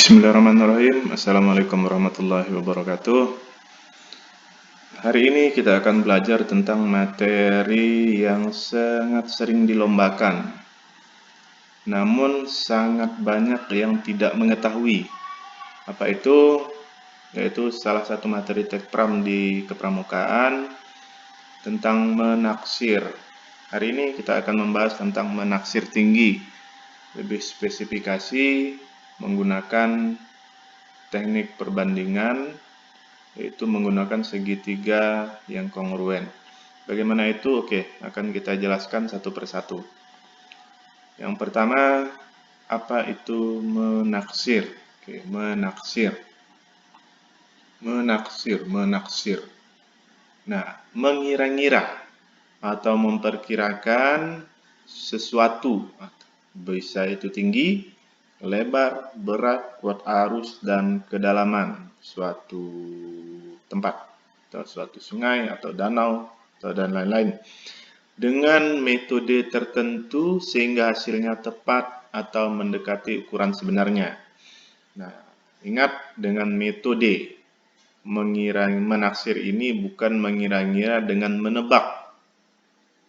Bismillahirrahmanirrahim. Assalamualaikum warahmatullahi wabarakatuh. Hari ini kita akan belajar tentang materi yang sangat sering dilombakan, namun sangat banyak yang tidak mengetahui. Apa itu? Yaitu salah satu materi tekpram di kepramukaan tentang menaksir. Hari ini kita akan membahas tentang menaksir tinggi, lebih spesifikasi menggunakan teknik perbandingan, yaitu menggunakan segitiga yang kongruen. Bagaimana itu? Oke, akan kita jelaskan satu persatu. Yang pertama, apa itu menaksir? Oke, menaksir. Menaksir. Nah, mengira-ngira atau memperkirakan sesuatu. Bisa itu tinggi, lebar, berat, kuat arus, dan kedalaman suatu tempat atau suatu sungai atau danau atau dan lain-lain dengan metode tertentu sehingga hasilnya tepat atau mendekati ukuran sebenarnya. Nah, ingat dengan metode menaksir ini bukan mengira-ngira dengan menebak.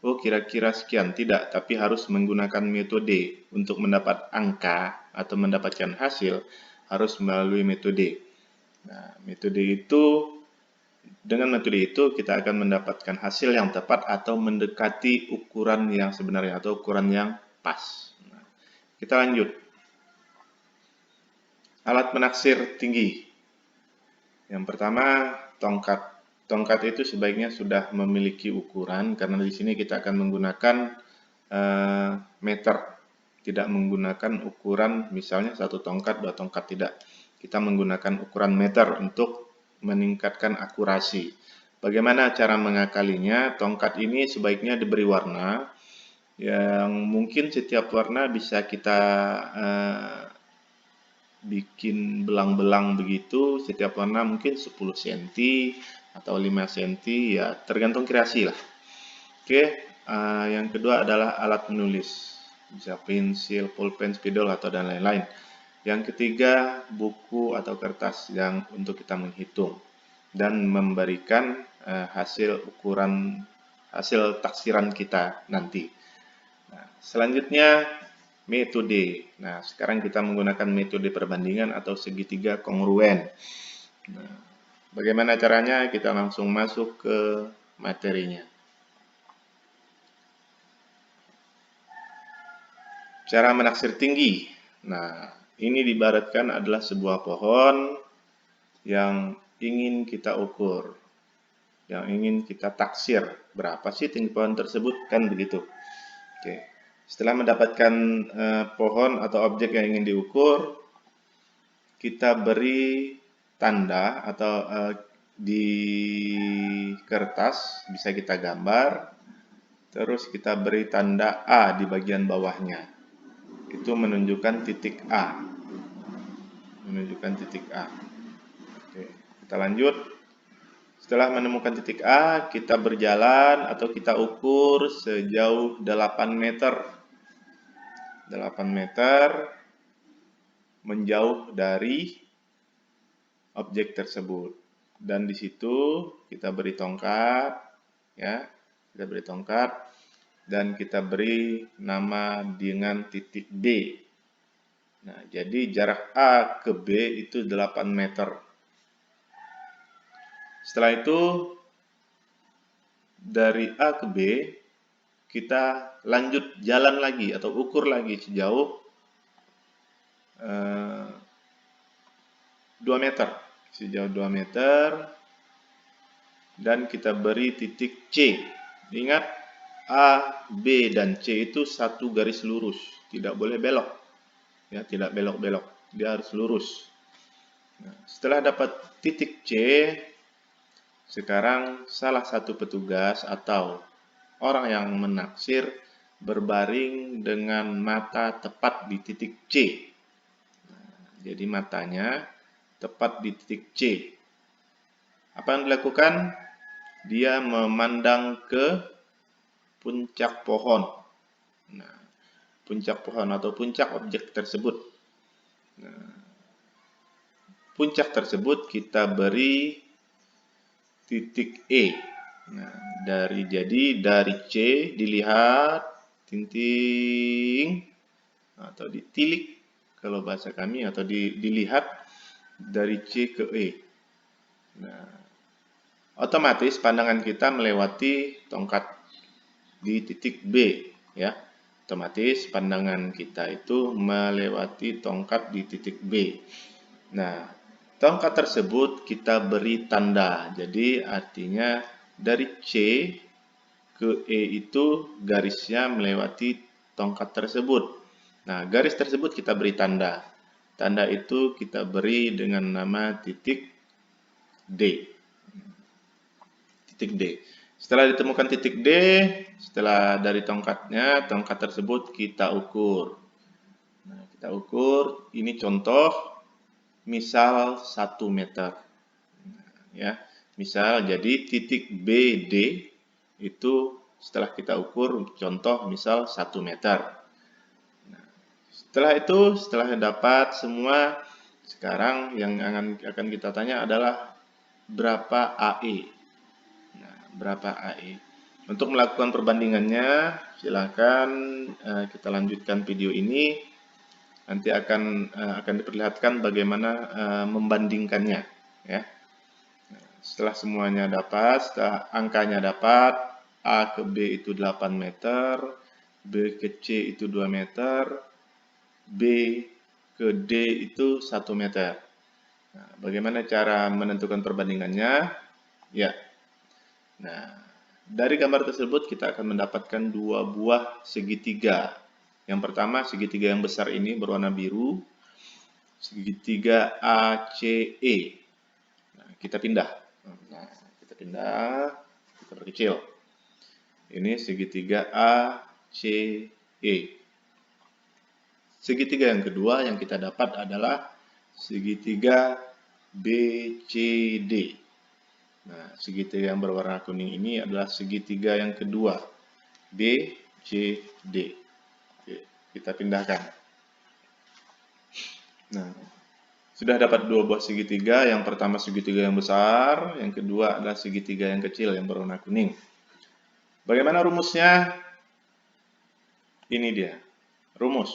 Oh, kira-kira sekian, tidak, tapi harus menggunakan metode untuk mendapat angka atau mendapatkan hasil, harus melalui metode. Nah, dengan metode itu kita akan mendapatkan hasil yang tepat atau mendekati ukuran yang sebenarnya atau ukuran yang pas. Nah, kita lanjut. Alat menaksir tinggi. Yang pertama, tongkat. Tongkat itu sebaiknya sudah memiliki ukuran, karena di sini kita akan menggunakan meter, tidak menggunakan ukuran misalnya 1 tongkat, 2 tongkat, tidak. Kita menggunakan ukuran meter untuk meningkatkan akurasi. Bagaimana cara mengakalinya? Tongkat ini sebaiknya diberi warna, yang mungkin setiap warna bisa kita bikin belang-belang begitu. Setiap warna mungkin 10 cm atau 5 cm, ya tergantung kreasi lah. Oke, yang kedua adalah alat menulis, bisa pensil, pulpen, spidol, atau dan lain-lain. Yang ketiga, buku atau kertas yang untuk kita menghitung dan memberikan hasil taksiran kita nanti. Nah, selanjutnya metode. Nah, sekarang kita menggunakan metode perbandingan atau segitiga kongruen. Nah, bagaimana caranya? Kita langsung masuk ke materinya. Cara menaksir tinggi. Nah, ini diibaratkan adalah sebuah pohon yang ingin kita ukur, yang ingin kita taksir. Berapa sih tinggi pohon tersebut? Kan begitu. Oke. Setelah mendapatkan pohon atau objek yang ingin diukur, kita beri tanda atau di kertas bisa kita gambar, terus kita beri tanda A di bagian bawahnya. Itu menunjukkan titik A. Oke, kita lanjut. Setelah menemukan titik A, kita berjalan atau kita ukur sejauh 8 meter. 8 meter menjauh dari objek tersebut. Dan di situ kita beri tongkat, ya. Kita beri tongkat dan kita beri nama dengan titik B. Nah, jadi jarak A ke B itu 8 meter. Setelah itu dari A ke B kita lanjut jalan lagi atau ukur lagi sejauh 2 meter. Sejauh 2 meter dan kita beri titik C. Ingat, A, B, dan C itu satu garis lurus, tidak boleh belok. Ya, tidak belok-belok, dia harus lurus. Nah, setelah dapat titik C, sekarang salah satu petugas atau orang yang menaksir berbaring dengan mata tepat di titik C. Nah, jadi matanya tepat di titik C. Apa yang dilakukan? Dia memandang ke puncak pohon. Nah, puncak pohon atau puncak objek tersebut. Nah, puncak tersebut kita beri titik E. Nah, dari C dilihat tinting atau ditilik kalau bahasa kami, atau dilihat dari C ke E. Nah, otomatis pandangan kita melewati tongkat di titik B, ya. Otomatis pandangan kita itu melewati tongkat di titik B. Nah, tongkat tersebut kita beri tanda. Jadi artinya dari C ke E itu garisnya melewati tongkat tersebut. Nah, garis tersebut kita beri tanda. Tanda itu kita beri dengan nama titik D. Titik D. Setelah ditemukan titik D, setelah dari tongkatnya, tongkat tersebut kita ukur. Nah, kita ukur, ini contoh, misal 1 meter. Ya, misal jadi titik BD itu setelah kita ukur, contoh misal 1 meter. Nah, setelah dapat semua, sekarang yang akan kita tanya adalah berapa AE. Nah, berapa AE? Untuk melakukan perbandingannya, silakan kita lanjutkan video ini. Nanti akan diperlihatkan bagaimana membandingkannya, ya. Setelah semuanya dapat, setelah angkanya dapat, A ke B itu 8 meter, B ke C itu 2 meter, B ke D itu 1 meter. Nah, bagaimana cara menentukan perbandingannya? Ya. Nah, dari gambar tersebut kita akan mendapatkan 2 buah segitiga. Yang pertama, segitiga yang besar ini berwarna biru, segitiga ACE. Nah, kita pindah. Kita perkecil. Ini segitiga ACE. Segitiga yang kedua yang kita dapat adalah segitiga BCD. Nah, segitiga yang berwarna kuning ini adalah segitiga yang kedua, BCD. Oke, kita pindahkan. Nah, sudah dapat 2 buah segitiga. Yang pertama segitiga yang besar, yang kedua adalah segitiga yang kecil yang berwarna kuning. Bagaimana rumusnya? Ini dia, rumus.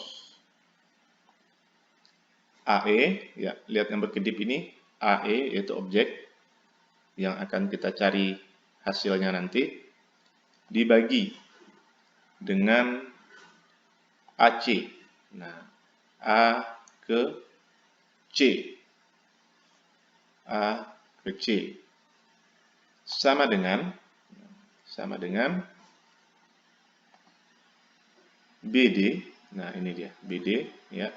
AE, ya, lihat yang berkedip ini, AE yaitu objek yang akan kita cari hasilnya nanti, dibagi dengan AC. Nah, A ke C. A ke C. Sama dengan BD. Nah, ini dia, BD, ya.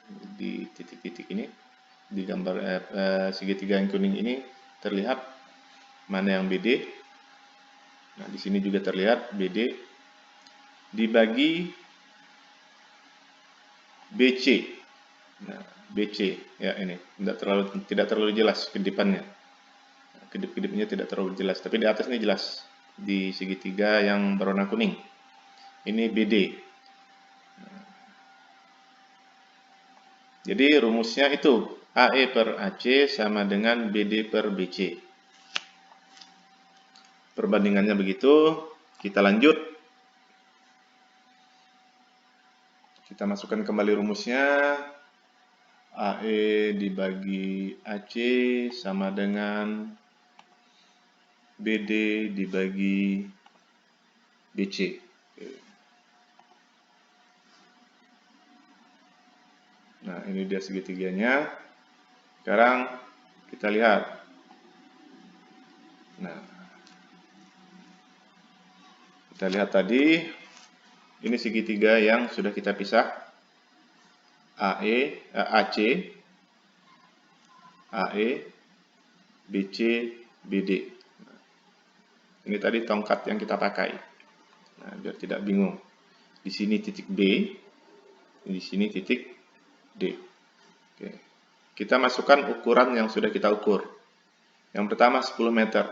Di titik-titik ini, di gambar segitiga yang kuning ini terlihat mana yang BD. Nah, di sini juga terlihat BD dibagi BC. Nah, BC, ya, ini tidak terlalu jelas kedipannya. Kedip-kedipnya tidak terlalu jelas, tapi di atas ini jelas, di segitiga yang berwarna kuning. Ini BD. Jadi rumusnya itu AE per AC sama dengan BD per BC. Perbandingannya begitu. Kita lanjut. Kita masukkan kembali rumusnya. AE dibagi AC sama dengan BD dibagi BC. Nah, ini dia segitiganya. Sekarang kita lihat. Nah, kita lihat tadi, ini segitiga yang sudah kita pisah. AC, AE, BC, BD. Ini tadi tongkat yang kita pakai. Nah, biar tidak bingung. Di sini titik B, di sini titik D. Oke. Kita masukkan ukuran yang sudah kita ukur. Yang pertama 10 meter.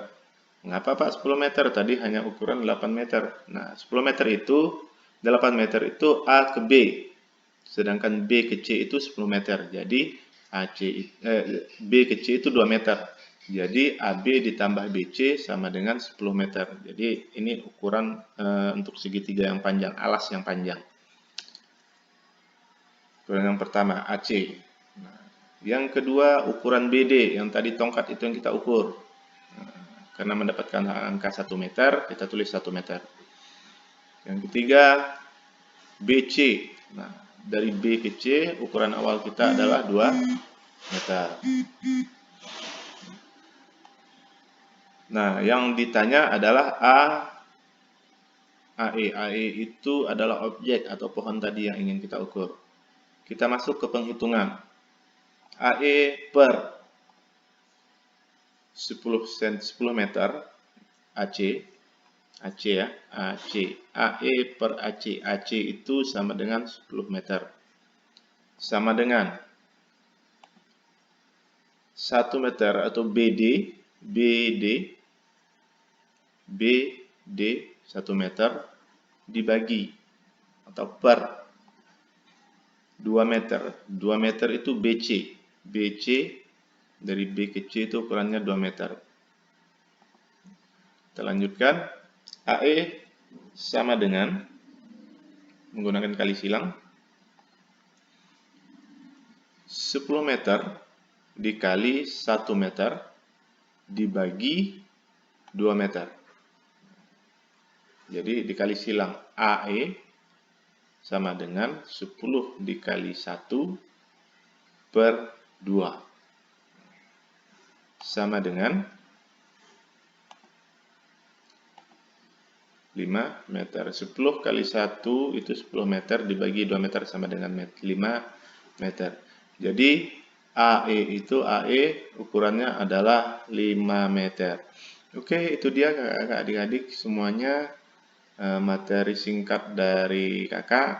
Mengapa Pak 10 meter? Tadi hanya ukuran 8 meter. Nah, 10 meter itu, 8 meter itu A ke B. Sedangkan B ke C itu 10 meter. Jadi, B ke C itu 2 meter. Jadi AB ditambah BC sama dengan 10 meter. Jadi ini ukuran untuk segitiga yang panjang, alas yang panjang. Ukuran yang pertama AC. Nah, yang kedua ukuran BD, yang tadi tongkat itu yang kita ukur. Karena mendapatkan angka 1 meter, kita tulis 1 meter. Yang ketiga BC. Nah, dari B ke C ukuran awal kita adalah 2 meter. Nah, yang ditanya adalah AE. AE itu adalah objek atau pohon tadi yang ingin kita ukur. Kita masuk ke penghitungan. AE per 10 meter AC. AC ya, AC. AE per AC. AC itu sama dengan 10 meter. Sama dengan 1 meter atau BD 1 meter dibagi atau per 2 meter. 2 meter itu BC. BC dari B ke C itu ukurannya 2 meter. Kita lanjutkan. AE sama dengan menggunakan kali silang 10 meter dikali 1 meter dibagi 2 meter. Jadi dikali silang AE sama dengan 10 dikali 1 per 2 sama dengan 5 meter. 10 kali 1 itu 10 meter dibagi 2 meter sama dengan 5 meter. Jadi AE itu ukurannya adalah 5 meter. Oke, itu dia kakak adik-adik semuanya materi singkat dari kakak.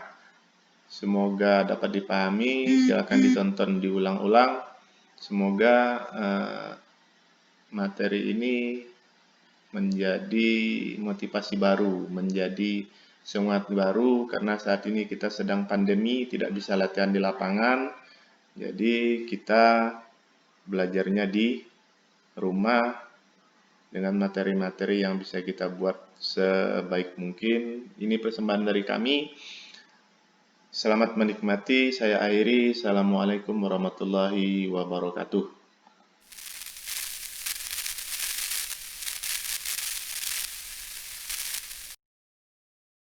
Semoga dapat dipahami. Silakan ditonton diulang-ulang. Semoga materi ini menjadi motivasi baru, menjadi semangat baru karena saat ini kita sedang pandemi, tidak bisa latihan di lapangan. Jadi kita belajarnya di rumah dengan materi-materi yang bisa kita buat sebaik mungkin. Ini persembahan dari kami. Selamat menikmati, saya akhiri. Assalamualaikum warahmatullahi wabarakatuh.